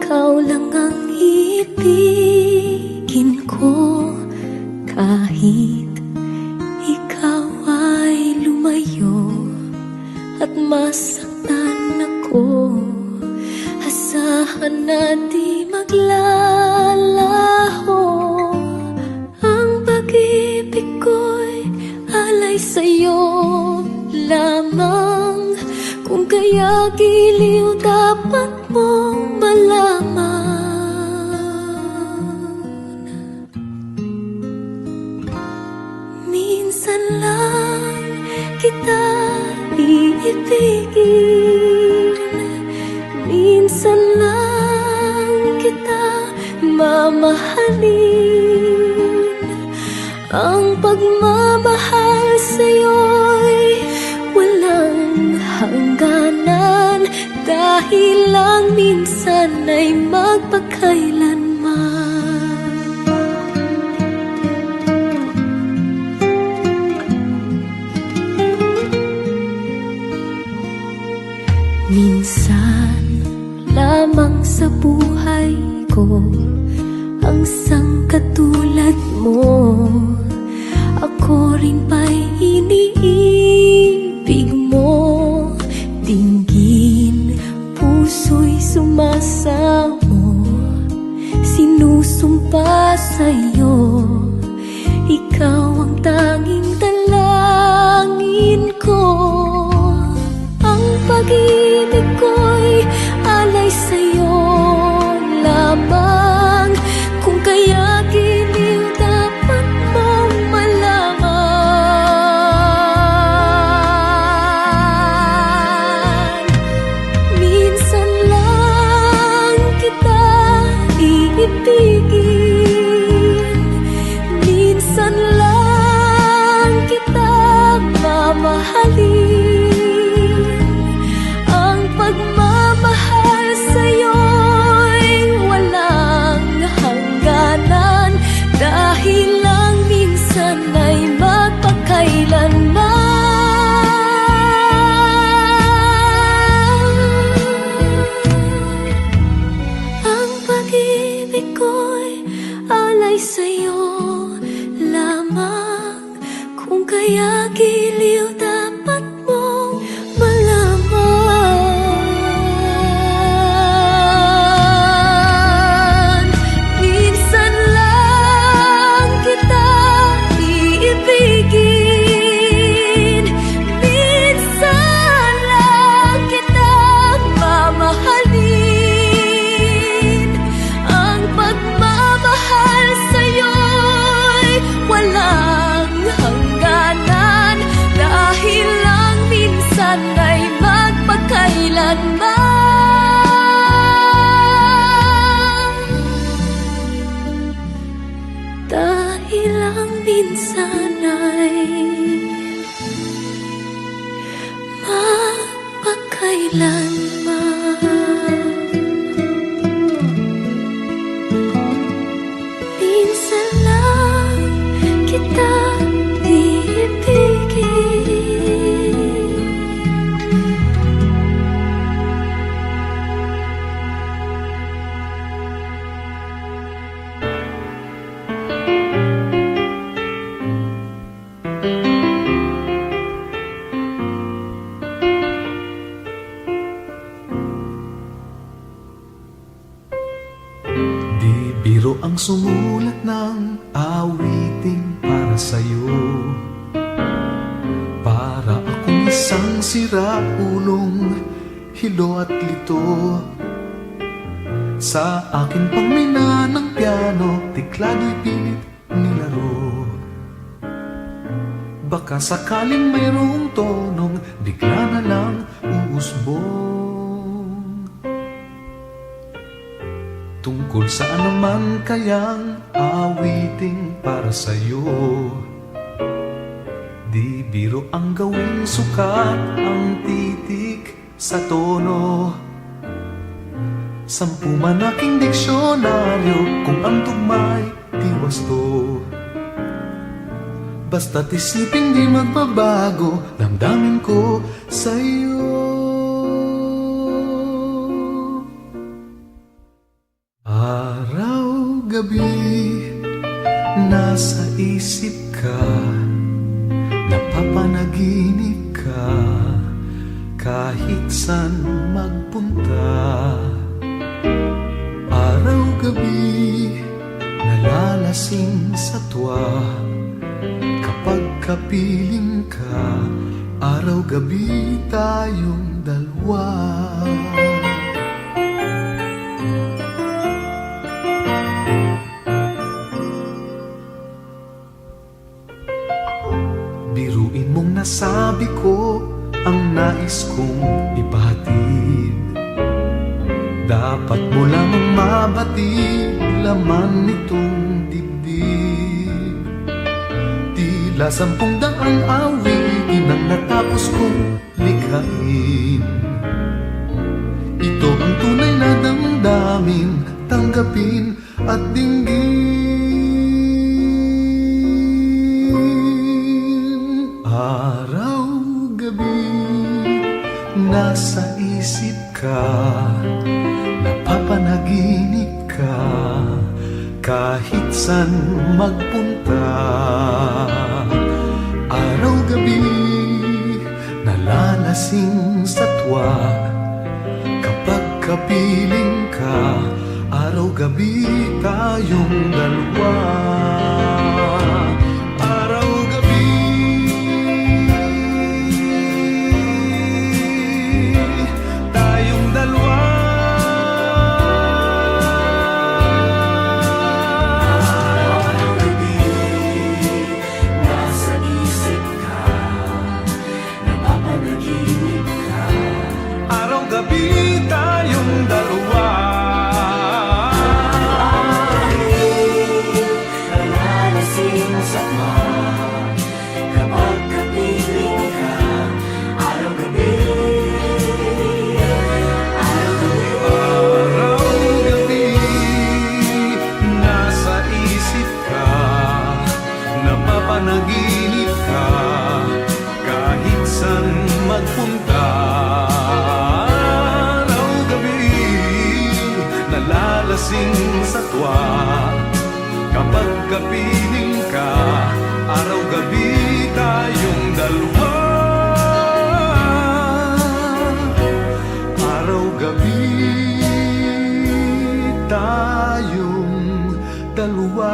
ikaw lang ang ibigin ko. Kahit ikaw ay lumayo at masaktan ako, asahan na di maglalaho. Ang pag-ibig ko'y alay sa'yo lamang. Kung kaya giliw dapat mong malaman. Minsan lang kita iibigin, minsan lang kita mamahalin. Ang pagmamahal sa'yo'y walang hangganan, dahil lang minsan ay magpakailanman. Minsan lamang sa buhay ko ang sangkatulad mo. Ako rin ba'y iniibig mo? Dinggin, puso'y sumasamo, sinusumpa sa'yo. Ikaw ang tanging dalangin ko. Ang pag-ibig ko'y alay sa'yo lamang. Kung kaya giliw dapat mong malaman. Minsan lang kita iibigin, minsan lang kita mamahalin. Pagmamahal sa'yo'y walang hangganan, dahil lang minsan ay magpakailanman. Ang pag-ibig ko'y alay sa'yo lamang. Kung kaya giliw dapat mong ay magpakailanman. Dahil lang minsan ay magpakailanman. Minsan lang kita iibigin, biro ang sumulat ng awiting para sa'yo. Para akong isang siraulong hilo at lito. Sa akin pang mina ng piano, tiklado'y pilit nilaro. Baka sakaling mayroong tonong bigla na lang uusbong. Tungkol sa anuman kayang awiting para sa'yo. Di biro ang gawing sukat ang titik sa tono. 10 man aking diksyonaryo kung ang tugma'y di wasto. Basta't isipin di magbabago damdamin ko sa'yo. gabi, nasa isip ka, napapanaginip ka, kahit saan magpunta. Araw-gabi, nalalasing sa tuwa, kapag kapiling ka, araw-gabi tayong dalawa. Biruin mong nasabi ko ang nais kong ipahatid. Dapat mo lamang mabatid laman nitong dibdib. Tila 10,000 awitin ang natapos kong likhain. Ito ang tunay na damdamin, tanggapin at dinggin. Araw-gabi, nasa isip ka, napapanaginip ka, kahit saan magpunta. Araw-gabi, nalalasing sa tuwa, kapag kapiling ka, araw-gabi tayong dalawa. Araw-gabi, tayong dalawa. Araw-gabi, nasa isip ka, napapanaginip ka, araw-gabi tayong dalawa. Nalalasing sa tuwa, kapag kapiling ka, araw-gabi. Araw-gabi, nasa isip ka, napapanaginip ka, kahit saan magpunta. Araw-gabi, nalalasing sa tuwa, kapag kapiling ka, araw-gabi tayong dalawa. Araw-gabi tayong dalawa.